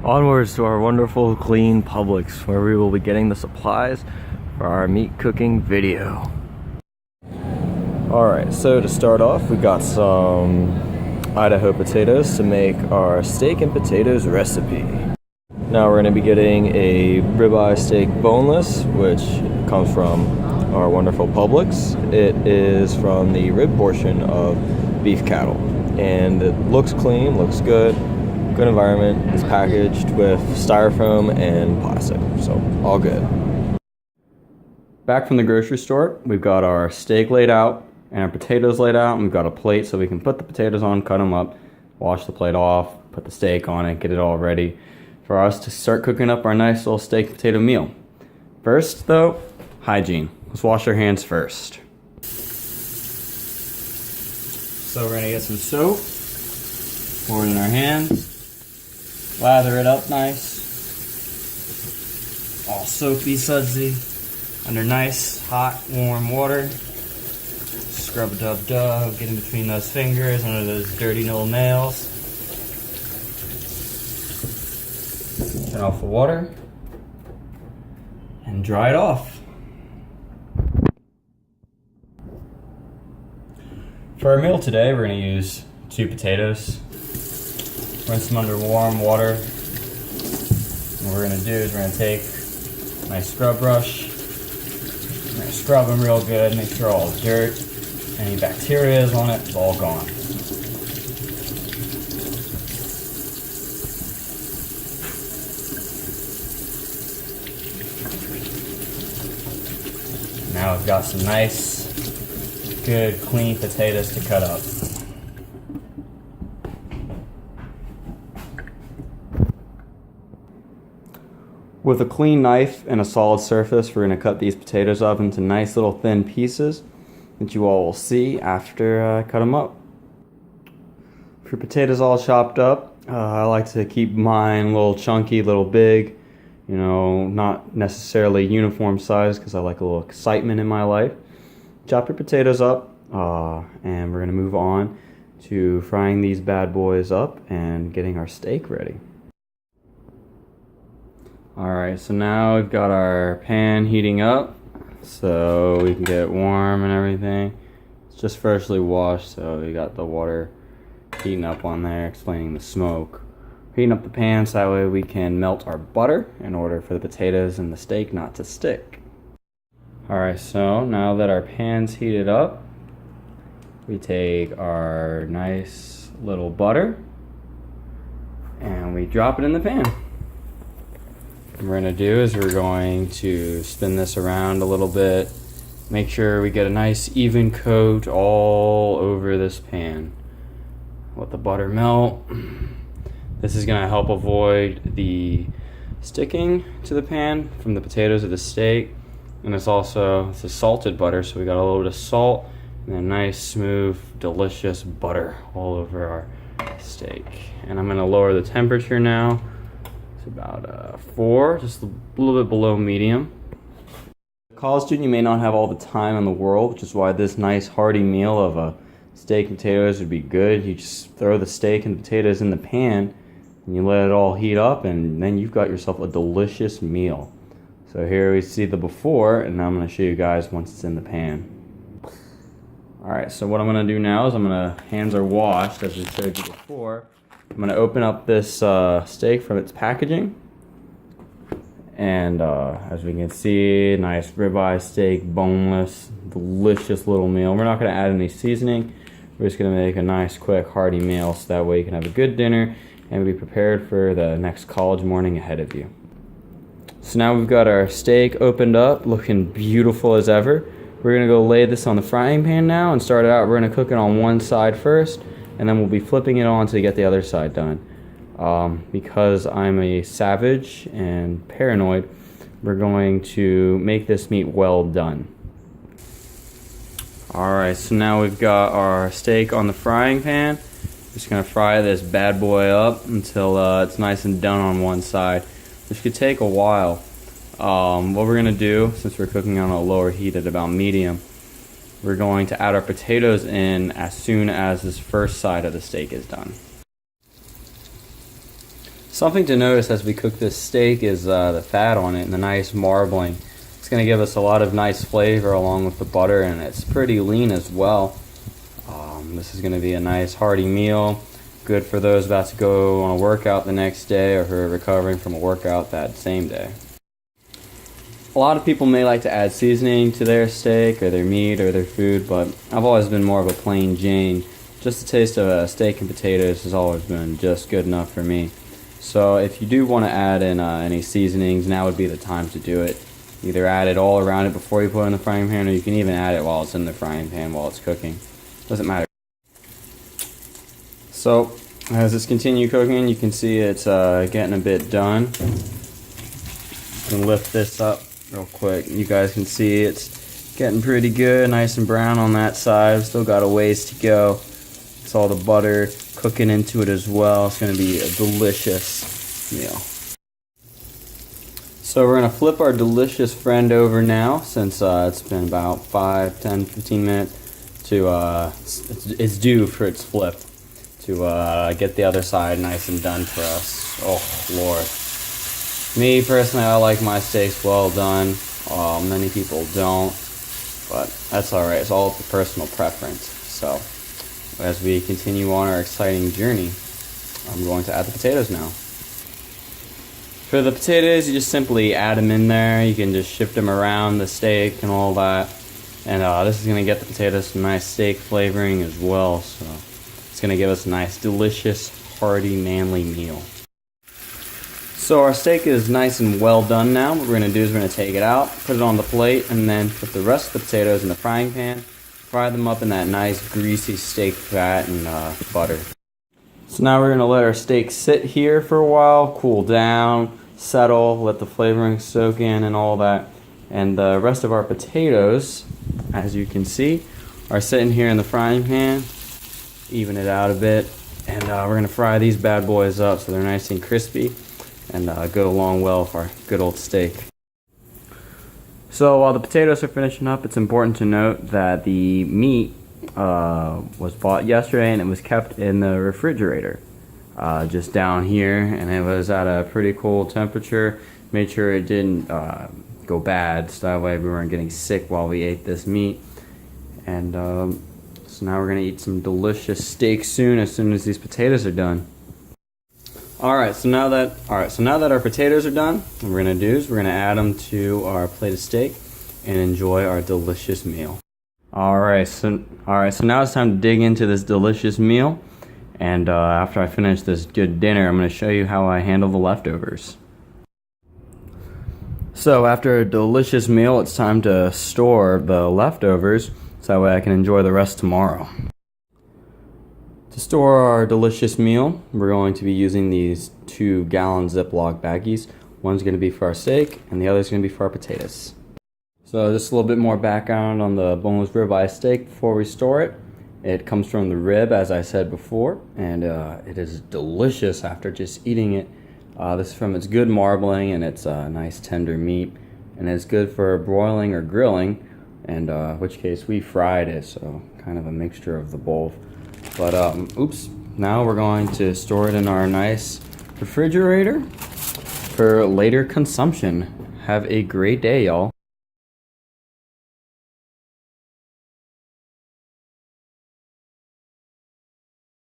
Onwards to our wonderful clean Publix, where we will be getting the supplies for our meat cooking video. Alright, so to start off, we got some Idaho potatoes to make our steak and potatoes recipe. Now we're going to be getting a ribeye steak boneless, which comes from our wonderful Publix. It is from the rib portion of beef cattle, and it looks clean, looks good. Good environment. It's packaged with styrofoam and plastic, so all good. Back from the grocery store, we've got our steak laid out and our potatoes laid out, and we've got a plate so we can put the potatoes on, cut them up, wash the plate off, put the steak on it, get it all ready for us to start cooking up our nice little steak and potato meal. First though, hygiene. Let's wash our hands first. So we're gonna get some soap, pour it in our hands. Lather it up nice, all soapy sudsy, under nice, hot, warm water. Scrub dub dub, get in between those fingers, under those dirty little nails. Turn off the water, and dry it off. For our meal today, we're going to use 2 potatoes. Rinse them under warm water. And what we're going to do is we're going to take my scrub brush. We're going to scrub them real good, make sure all dirt, any bacteria is on it, is all gone. Now we've got some nice, good, clean potatoes to cut up. With a clean knife and a solid surface, we're going to cut these potatoes up into nice little thin pieces that you all will see after I cut them up. For your potatoes all chopped up, I like to keep mine a little chunky, a little big, you know, not necessarily uniform size because I like a little excitement in my life. Chop your potatoes up, and we're going to move on to frying these bad boys up and getting our steak ready. Alright, so now we've got our pan heating up so we can get it warm and everything. It's just freshly washed, so we got the water heating up on there, explaining the smoke. Heating up the pan so that way we can melt our butter in order for the potatoes and the steak not to stick. Alright, so now that our pan's heated up, we take our nice little butter and we drop it in the pan. What we're going to do is we're going to spin this around a little bit, make sure we get a nice even coat all over this pan. Let the butter melt. This is going to help avoid the sticking to the pan from the potatoes or the steak. And it's a salted butter, so we got a little bit of salt and a nice smooth delicious butter all over our steak. And I'm going to lower the temperature now. It's about 4, just a little bit below medium. College student, you may not have all the time in the world, which is why this nice hearty meal of a steak and potatoes would be good. You just throw the steak and potatoes in the pan and you let it all heat up, and then you've got yourself a delicious meal. So here we see the before, and now I'm going to show you guys once it's in the pan. Alright, so what I'm going to do now is hands are washed as we showed you before. I'm going to open up this steak from its packaging, and as we can see, nice ribeye steak, boneless, delicious little meal. We're not going to add any seasoning. We're just going to make a nice, quick, hearty meal so that way you can have a good dinner and be prepared for the next college morning ahead of you. So now we've got our steak opened up, looking beautiful as ever. We're going to go lay this on the frying pan now and start it out. We're going to cook it on one side first, and then we'll be flipping it on to get the other side done. Because I'm a savage and paranoid, we're going to make this meat well done. Alright, so now we've got our steak on the frying pan. Just going to fry this bad boy up until it's nice and done on one side, which could take a while. What we're going to do, since we're cooking on a lower heat at about medium, we're going to add our potatoes in as soon as this first side of the steak is done. Something to notice as we cook this steak is the fat on it and the nice marbling. It's going to give us a lot of nice flavor along with the butter, and it's pretty lean as well. This is going to be a nice hearty meal, good for those about to go on a workout the next day or who are recovering from a workout that same day. A lot of people may like to add seasoning to their steak or their meat or their food, but I've always been more of a plain Jane. Just the taste of steak and potatoes has always been just good enough for me. So if you do want to add in any seasonings, now would be the time to do it. Either add it all around it before you put it in the frying pan, or you can even add it while it's in the frying pan while it's cooking. Doesn't matter. So as it's continue cooking, you can see it's getting a bit done. You can lift this up real quick. You guys can see it's getting pretty good, nice and brown on that side. Still got a ways to go. It's all the butter cooking into it as well. It's going to be a delicious meal. So we're going to flip our delicious friend over now, since it's been about 5, 10, 15 minutes to it's due for its flip, to get the other side nice and done for us. Oh Lord. Me personally, I like my steaks well done. Many people don't, but that's alright. It's all up to personal preference. So as we continue on our exciting journey, I'm going to add the potatoes now. For the potatoes, you just simply add them in there. You can just shift them around the steak and all that. And this is going to get the potatoes some nice steak flavoring as well. So it's going to give us a nice, delicious, hearty, manly meal. So our steak is nice and well done now. What we're going to do is we're going to take it out, put it on the plate, and then put the rest of the potatoes in the frying pan. Fry them up in that nice, greasy steak fat and butter. So now we're going to let our steak sit here for a while, cool down, settle, let the flavoring soak in and all that. And the rest of our potatoes, as you can see, are sitting here in the frying pan. Even it out a bit. And we're going to fry these bad boys up so they're nice and crispy and go along well with our good old steak. So while the potatoes are finishing up, it's important to note that the meat was bought yesterday and it was kept in the refrigerator just down here, and it was at a pretty cool temperature. Made sure it didn't go bad, so that way we weren't getting sick while we ate this meat. And so now we're gonna eat some delicious steak soon as these potatoes are done. Alright, so now that our potatoes are done, what we're gonna do is we're gonna add them to our plate of steak and enjoy our delicious meal. Alright, so now it's time to dig into this delicious meal. And after I finish this good dinner, I'm going to show you how I handle the leftovers. So after a delicious meal, it's time to store the leftovers so that way I can enjoy the rest tomorrow. To store our delicious meal, we're going to be using these 2-gallon Ziploc baggies. One's going to be for our steak and the other's going to be for our potatoes. So just a little bit more background on the boneless ribeye steak before we store it. It comes from the rib, as I said before, and it is delicious after just eating it. This is from its good marbling and its nice tender meat, and it's good for broiling or grilling, and in which case we fried it, so kind of a mixture of the both. But now we're going to store it in our nice refrigerator for later consumption. Have a great day, y'all.